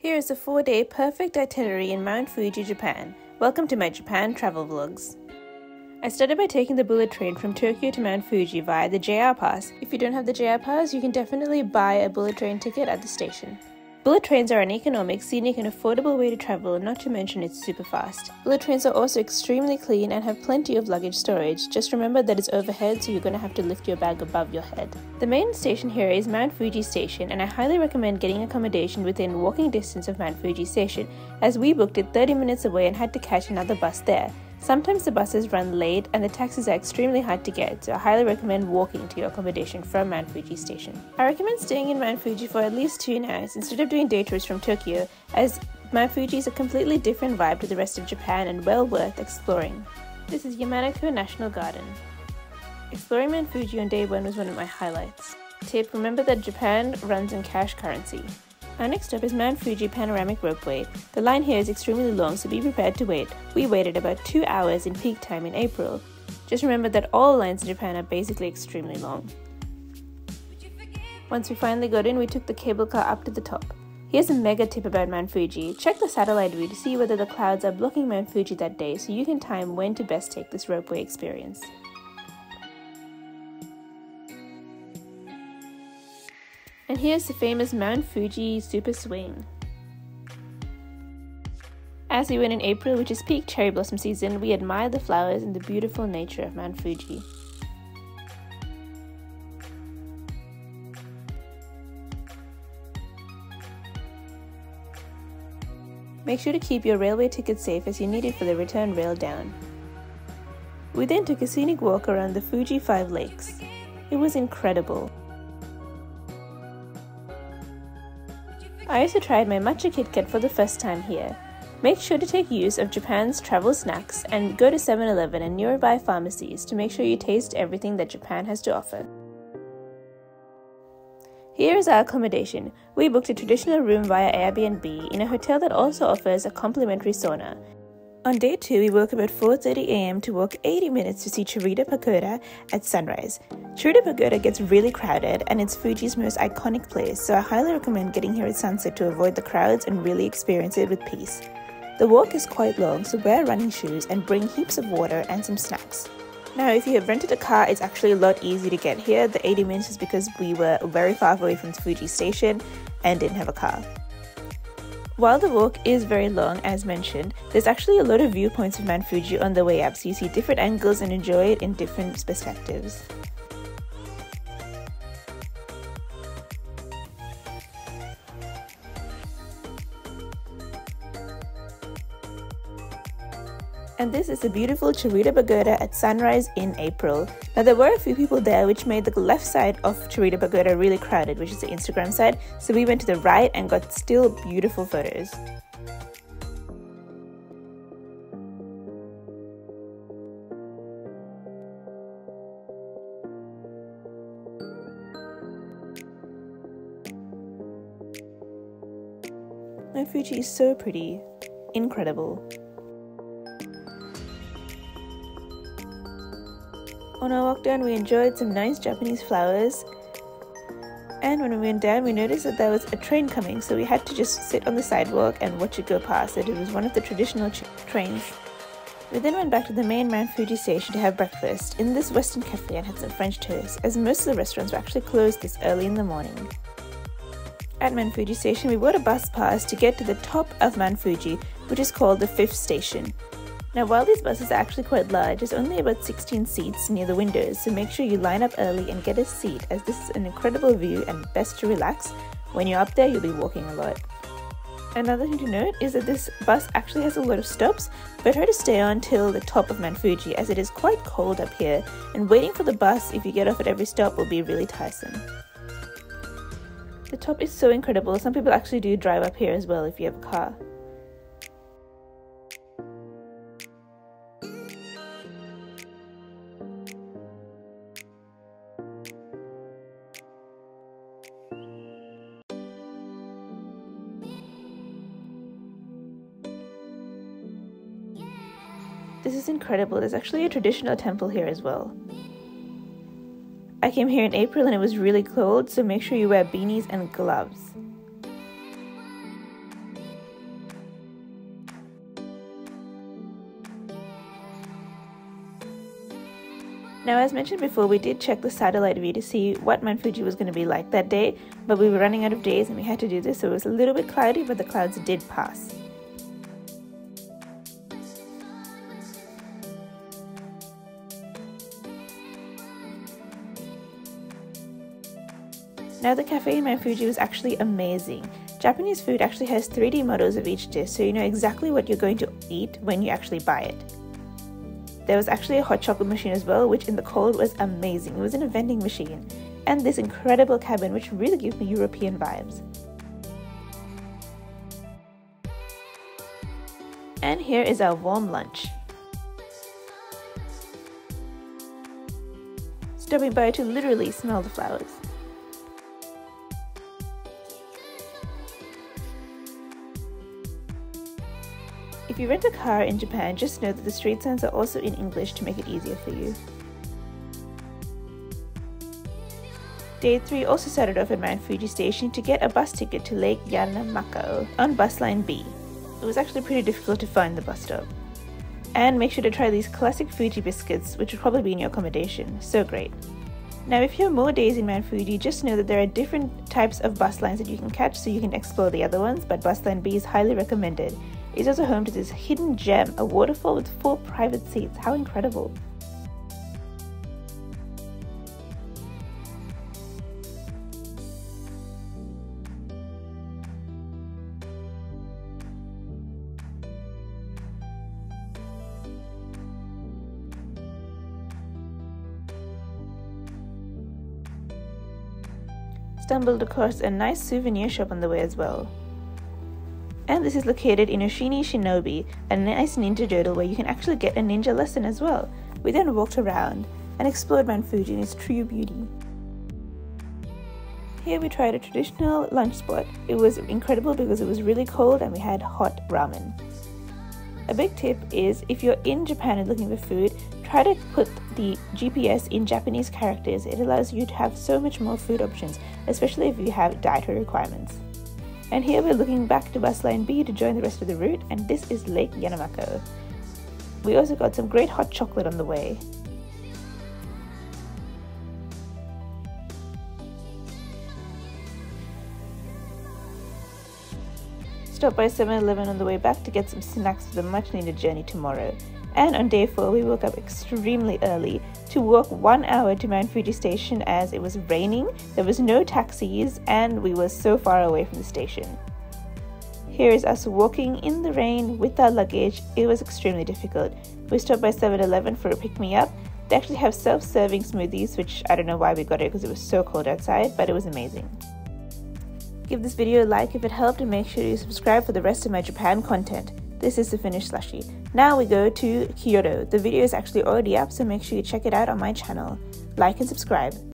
Here is a 4-day perfect itinerary in Mount Fuji, Japan. Welcome to my Japan travel vlogs. I started by taking the bullet train from Tokyo to Mount Fuji via the JR Pass. If you don't have the JR Pass, you can definitely buy a bullet train ticket at the station. Bullet trains are an economic, scenic and affordable way to travel, not to mention it's super fast. Bullet trains are also extremely clean and have plenty of luggage storage. Just remember that it's overhead, so you're going to have to lift your bag above your head. The main station here is Mount Fuji Station, and I highly recommend getting accommodation within walking distance of Mount Fuji Station, as we booked it 30 minutes away and had to catch another bus there. Sometimes the buses run late and the taxis are extremely hard to get, so I highly recommend walking to your accommodation from Mount Fuji Station. I recommend staying in Mount Fuji for at least 2 nights instead of doing day tours from Tokyo, as Mount Fuji is a completely different vibe to the rest of Japan and well worth exploring. This is Yamanakaoko National Garden. Exploring Mount Fuji on day 1 was one of my highlights. Tip: remember that Japan runs in cash currency. Our next stop is Mount Fuji Panoramic Ropeway. The line here is extremely long, so be prepared to wait. We waited about 2 hours in peak time in April. Just remember that all lines in Japan are basically extremely long. Once we finally got in, we took the cable car up to the top. Here's a mega tip about Mount Fuji. Check the satellite view to see whether the clouds are blocking Mount Fuji that day, so you can time when to best take this ropeway experience. And here's the famous Mount Fuji Super Swing. As we went in April, which is peak cherry blossom season, we admired the flowers and the beautiful nature of Mount Fuji. Make sure to keep your railway ticket safe, as you need it for the return rail down. We then took a scenic walk around the Fuji 5 lakes. It was incredible. I also tried my matcha Kit Kat for the first time here. Make sure to take use of Japan's travel snacks and go to 7-Eleven and nearby pharmacies to make sure you taste everything that Japan has to offer. Here is our accommodation. We booked a traditional room via Airbnb in a hotel that also offers a complimentary sauna. On day 2, we woke up at 4:30 AM to walk 80 minutes to see Chureito Pagoda at sunrise. Chureito Pagoda gets really crowded and it's Fuji's most iconic place, so I highly recommend getting here at sunset to avoid the crowds and really experience it with peace. The walk is quite long, so wear running shoes and bring heaps of water and some snacks. Now, if you have rented a car, it's actually a lot easier to get here. The 80 minutes is because we were very far away from Fuji Station and didn't have a car. While the walk is very long, as mentioned, there's actually a lot of viewpoints of Mount Fuji on the way up, so you see different angles and enjoy it in different perspectives. And this is the beautiful Chureito Pagoda at sunrise in April. Now, there were a few people there, which made the left side of Chureito Pagoda really crowded, which is the Instagram side, so we went to the right and got still beautiful photos. Mount Fuji is so pretty, incredible. On our walk down, we enjoyed some nice Japanese flowers, and when we went down, we noticed that there was a train coming, so we had to just sit on the sidewalk and watch it go past. It was one of the traditional trains. We then went back to the main Mount Fuji station to have breakfast in this Western cafe and had some French toast, as most of the restaurants were actually closed this early in the morning. At Mount Fuji station, we bought a bus pass to get to the top of Mount Fuji, which is called the 5th station. Now, while these buses are actually quite large, there's only about 16 seats near the windows, so make sure you line up early and get a seat, as this is an incredible view and best to relax. When you're up there, you'll be walking a lot. Another thing to note is that this bus actually has a lot of stops, but try to stay on till the top of Mount Fuji, as it is quite cold up here, and waiting for the bus if you get off at every stop will be really tiresome. The top is so incredible. Some people actually do drive up here as well if you have a car. This is incredible. There's actually a traditional temple here as well. I came here in April and it was really cold, so make sure you wear beanies and gloves. Now, as mentioned before, we did check the satellite view to see what Mount Fuji was going to be like that day, but we were running out of days and we had to do this, so it was a little bit cloudy, but the clouds did pass. Now, the cafe in Mount Fuji was actually amazing. Japanese food actually has 3D models of each dish, so you know exactly what you're going to eat when you actually buy it. There was actually a hot chocolate machine as well, which in the cold was amazing. It was in a vending machine. And this incredible cabin, which really gives me European vibes. And here is our warm lunch. Stopping by to literally smell the flowers. If you rent a car in Japan, just know that the street signs are also in English to make it easier for you. Day 3 also started off at Mount Fuji Station to get a bus ticket to Lake Yamanakaoko on bus line B. It was actually pretty difficult to find the bus stop. And make sure to try these classic Fuji biscuits, which will probably be in your accommodation. So great. Now, if you have more days in Mount Fuji, just know that there are different types of bus lines that you can catch, so you can explore the other ones, but bus line B is highly recommended. It's also home to this hidden gem, a waterfall with 4 private seats. How incredible! Stumbled across a nice souvenir shop on the way as well. And this is located in Oshini Shinobi, a nice ninja doodle where you can actually get a ninja lesson as well. We then walked around and explored Mount Fuji in its true beauty. Here we tried a traditional lunch spot. It was incredible because it was really cold and we had hot ramen. A big tip is, if you're in Japan and looking for food, try to put the GPS in Japanese characters. It allows you to have so much more food options, especially if you have dietary requirements. And here we're looking back to bus line B to join the rest of the route, and this is Lake Yamanakaoko. We also got some great hot chocolate on the way. Stopped by 7-Eleven on the way back to get some snacks for the much needed journey tomorrow. And on day 4 we woke up extremely early to walk 1 hour to Mount Fuji Station as it was raining, there was no taxis, and we were so far away from the station. Here is us walking in the rain with our luggage. It was extremely difficult. We stopped by 7-Eleven for a pick-me-up. They actually have self-serving smoothies, which I don't know why we got it because it was so cold outside, but it was amazing. Give this video a like if it helped, and make sure you subscribe for the rest of my Japan content. This is the finished slushie. Now we go to Kyoto. The video is actually already up, so make sure you check it out on my channel. Like and subscribe.